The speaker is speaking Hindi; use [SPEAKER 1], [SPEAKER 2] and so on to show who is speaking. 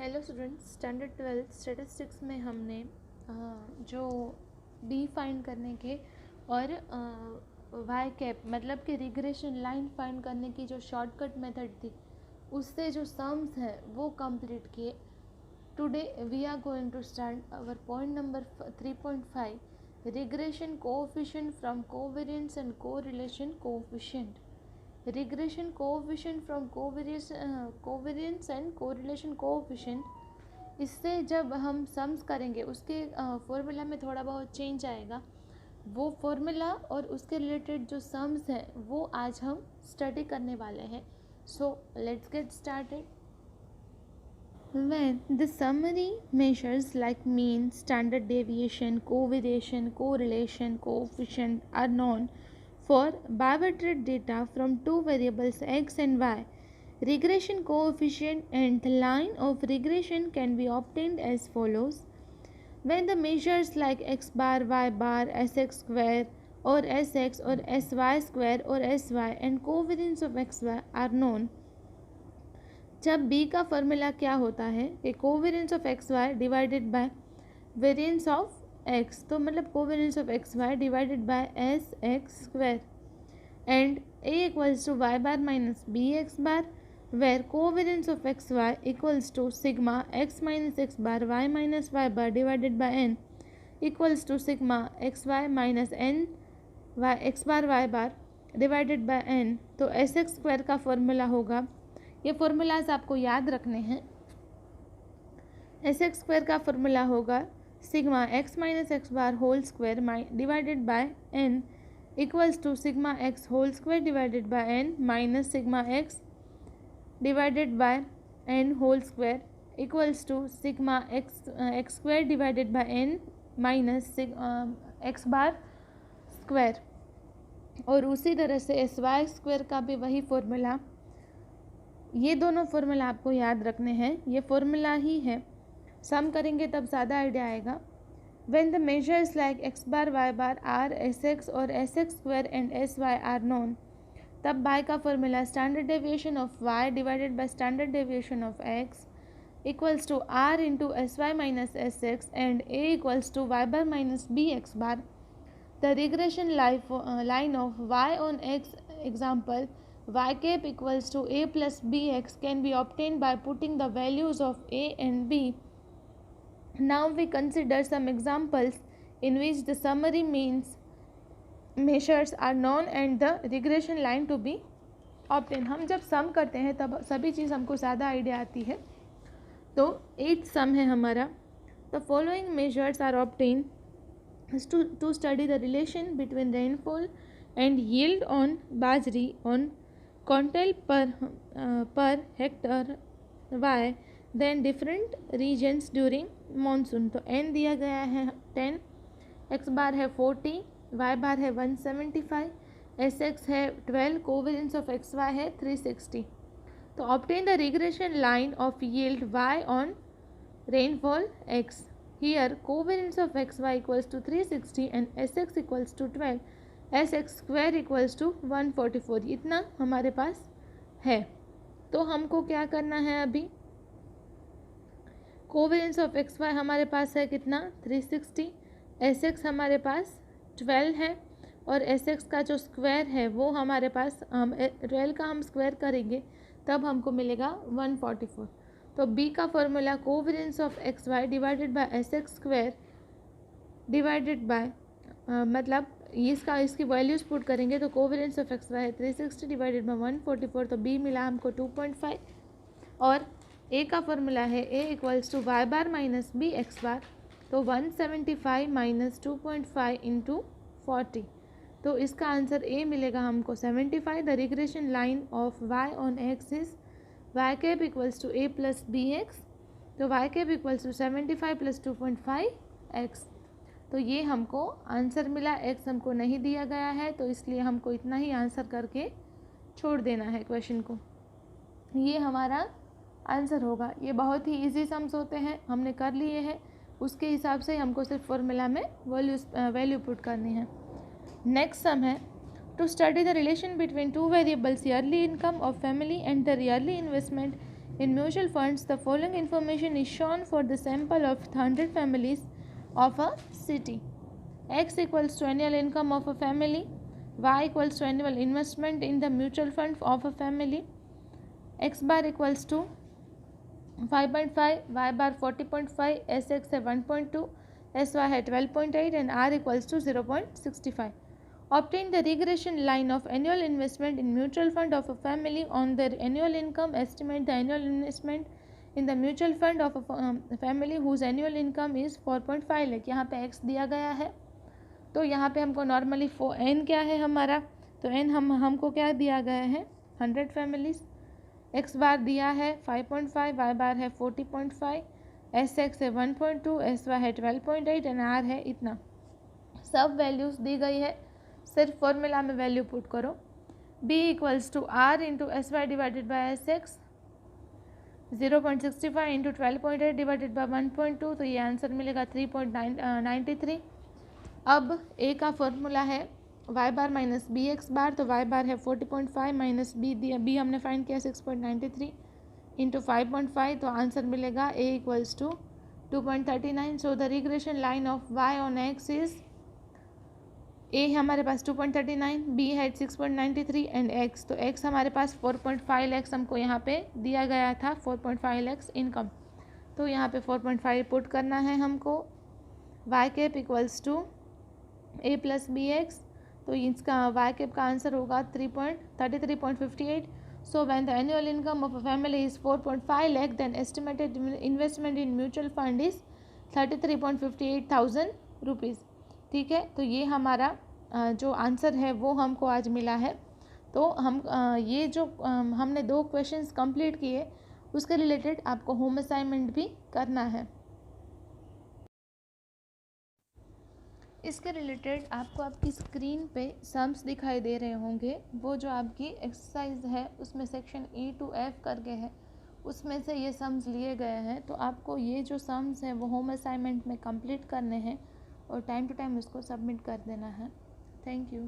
[SPEAKER 1] हेलो स्टूडेंट्स, स्टैंडर्ड 12 स्टैटिस्टिक्स में हमने जो बी फाइंड करने के और वाई कैप मतलब कि रिग्रेशन लाइन फाइंड करने की जो शॉर्टकट मेथड थी उससे जो सम्स हैं वो कंप्लीट किए। Today we are going to start our point number 3.5 regression coefficient from covariance and correlation coefficient. Regression coefficient from covariance and correlation coefficient. इससे जब हम सम्स करेंगे उसके फॉर्मूला में थोड़ा बहुत चेंज आएगा। वो फॉर्मूला और उसके रिलेटेड जो सम्स हैं वो आज हम स्टडी करने वाले हैं। So let's get started. When the summary measures like mean, standard deviation, covariation, correlation, coefficient are known for bilateral data from two variables x and y, regression coefficient and the line of regression can be obtained as follows. When the measures like x bar, y bar, sx square or sx or sy square or sy and covariance of xy are known, जब b का फॉर्मूला क्या होता है कि covariance of X Y divided by variance of X, तो मतलब covariance of X Y divided by S X square and a equals to Y bar minus B x bar, where covariance of X Y equals to sigma X minus X bar Y minus Y bar divided by n equals to sigma X Y minus N Y X bar Y bar divided by n। तो एस एक्स स्क्वायर का फॉर्मूला होगा, ये फॉर्मूलाज आपको याद रखने हैं। एस एक्स स्क्वायर का फॉर्मूला होगा sigma X minus X bar whole square divided by N equals to sigma X whole square divided by N minus sigma X divided by N whole square equals to sigma X X square divided by N minus X bar square. और उसी तरह से एस वाई स्क्वायर का भी वही फॉर्मूला, ये दोनों फॉर्मूला आपको याद रखने हैं, ये फॉर्मूला ही है। सम करेंगे तब ज़्यादा आइडिया आएगा। When the measures like X bar Y bar R S X और S X square and S Y R known, तब बाय का formula standard deviation of Y divided by standard deviation of X equals to R into S Y minus S X and A equals to Y bar minus B x bar. The regression line of Y on X example y cap equals to a plus bx can be obtained by putting the values of a and b. Now we consider some examples in which the summary measures are known and the regression line to be obtained. हम जब सम करते हैं तब सभी चीज़ हमको ज़्यादा आइडिया आती है। तो 8th सम है हमारा। The following measures are obtained to study the relation between rainfall and yield on बाजरी on quintal per hectare Y then different regions during monsoon. तो एन दिया गया है 10, एक्स बार है 40, वाई बार है 175, एस एक्स है 12, कोवेरिएंस ऑफ एक्स वाई है 360। तो obtain the regression line of yield Y on rainfall X. Here covariance of X Y equals to 360 and S X equals to 12, S X square equals to 144। इतना हमारे पास है। तो हमको क्या करना है अभी, कोवेरिएंस ऑफ एक्स वाई हमारे पास है कितना 360, एस एक्स हमारे पास 12 है और एस एक्स का जो स्क्वायर है वो हमारे पास 12 का हम स्क्वायर करेंगे तब हमको मिलेगा 144। तो बी का formula covariance of X Y divided by S X square divided by मतलब इसकी वैल्यूज पुट करेंगे तो कोवेरिएंस ऑफ एक्स वाई है 360 डिवाइडेड बाई 144, तो बी मिला हमको 2.5। और ए का फॉर्मूला है A equals to Y bar minus B x bar, तो 175 माइनस 2.5 इंटू 40, तो इसका आंसर ए मिलेगा हमको 75। The regression line of Y on X is Y cap equals to A plus B x, तो Y cap equals to 75 plus 2.5 X. तो ये हमको आंसर मिला, एक्स हमको नहीं दिया गया है तो इसलिए हमको इतना ही आंसर करके छोड़ देना है क्वेश्चन को। ये हमारा आंसर होगा। ये बहुत ही इजी सम्स होते हैं, हमने कर लिए हैं, उसके हिसाब से हमको सिर्फ फॉर्मूला में वैल्यू पुट करनी है। नेक्स्ट सम है to study the relation between two variables yearly income of family and the yearly investment In mutual funds, the following information is shown for the sample of 100 families of a city. X equals to annual income of a family, Y equals to annual investment in the mutual fund of a family, X bar equals to 5.5, Y bar 40.5, SX है 1.2, SY है 12.8 and R equals to 0.65. Obtain the regression line of annual investment in mutual fund of a family on their annual income. Estimate the annual investment in the mutual fund of a family whose annual income is 4.5 lakh. यहाँ पे x दिया गया है, तो यहाँ पे हमको नॉर्मली n क्या है हमारा, तो n हमको क्या दिया गया है 100 फैमिलीज. x बार दिया है 5.5, y बार है 40.5, sx है 1.2, sy है 12.8 एंड r है इतना. सब वैल्यूज़ दी गई है, सिर्फ फॉर्मूला में वैल्यू पुट करो. b equals to R into S Y divided by S X, 0.65 into 12.8 divided by 1.2, तो ये आंसर मिलेगा 3.93. अब a का फॉर्मूला है y bar minus B x bar, तो y बार है 40.5 माइनस बी दिया, b हमने फाइंड किया 6.93 इंटू 5.5, तो आंसर मिलेगा a equals to 2.39. So the regression line of y on x is a हमारे पास 2.39, b है 6.93 एंड x, तो x हमारे पास 4.5 लाख हमको यहाँ पे दिया गया था, 4.5 लाख इनकम, तो यहाँ पे 4.5 पुट करना है हमको. y cap equals to a plus B x, तो इसका y कैप का आंसर होगा 33.58. So when the annual income of a family is 4.5 lakh then estimated investment in mutual fund is 33.58,000 rupees. ठीक है, तो ये हमारा जो आंसर है वो हमको आज मिला है. तो हम ये जो हमने 2 क्वेश्चंस कंप्लीट किए, उसके रिलेटेड आपको होम असाइनमेंट भी करना है. इसके रिलेटेड आपको आपकी स्क्रीन पे सम्स दिखाई दे रहे होंगे. वो जो आपकी एक्सरसाइज है उसमें सेक्शन E to F करके है, उसमें से ये सम्स लिए गए हैं. तो आपको ये जो सम्स हैं वो होम असाइनमेंट में कंप्लीट करने हैं और टाइम टू टाइम उसको सबमिट कर देना है. Thank you.